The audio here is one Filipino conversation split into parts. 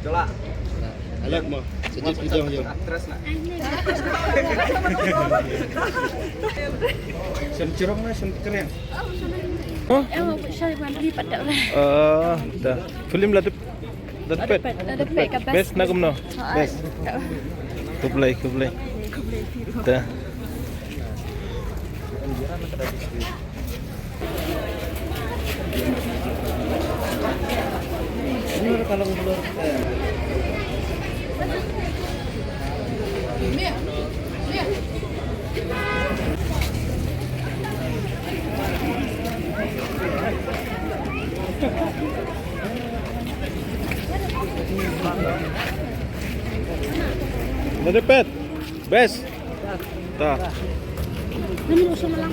Coba. Alat mo. Sejak video aja. Terus nak. Sen cerong na, sen keren. Oh, saya lipat dah. Dah. Film lah tu. Dapat. Best nak kumno. Best. Kublai. Dah. Ini kalau belum. Dapat. Best. Dah. Ini usah malang.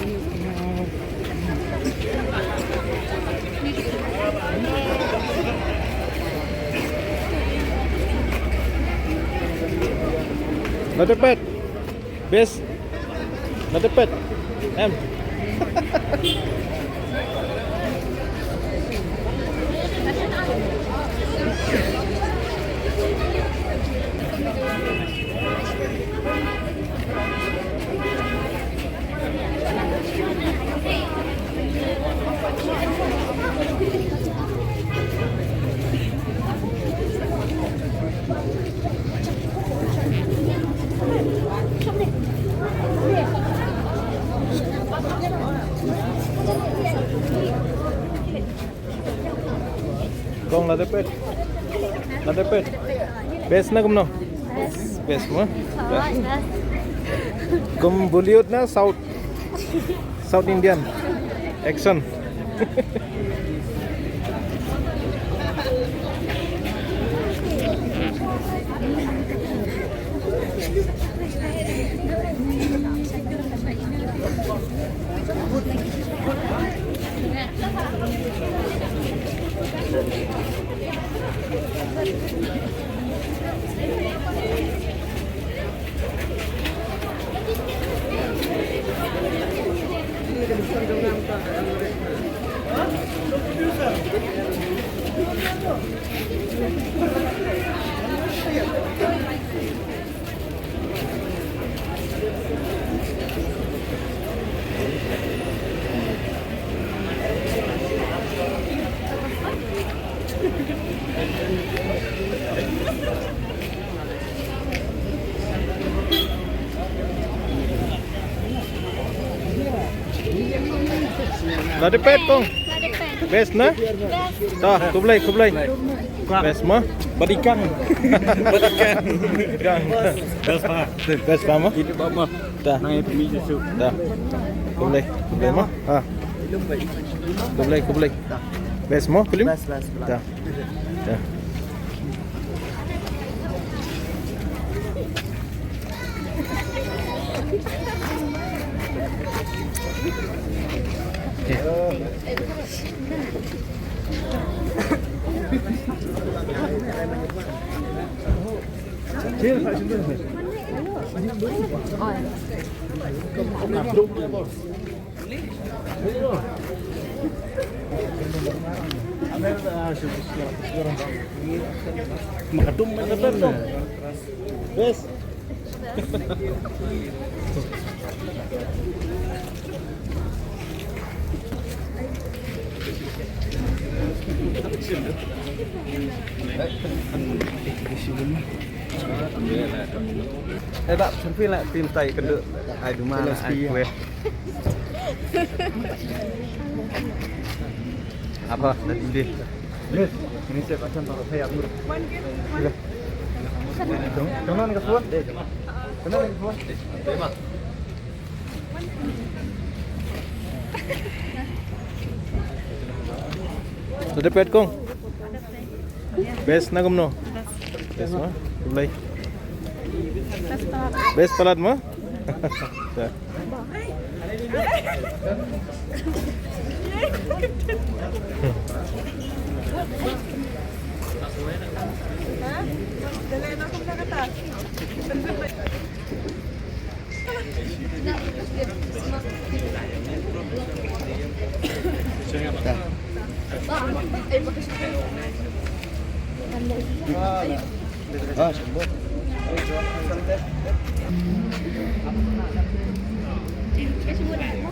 Not dapat. Best. Not dapat. Em. Kong not dapat. Not dapat. Best na kumno. Best mo. Kum Bollywood na South Indian. Action. Not dapat kong. Best na? Tah, kublai. Best mo? Badikan. Best pa mo? Itu bapa. Dah. Nang pemi susu. Dah. Kublai mo? Ha. Kublai. Best mo? Film? Best. Dah. Dah. Makadum na. Best. Tak, selfie lah tim tay keduk. Ai duma lah ai kue. Apa? Nanti deh. Yes. Ini saya akan taruh saya aku. Jangan ke suat deh. Jangan ke suat. Terima. Sudah pet kong. Best na kumno. Best mo? Kublai. Best palat mo? Dah. Ah, sembuh. Kasi wala mo.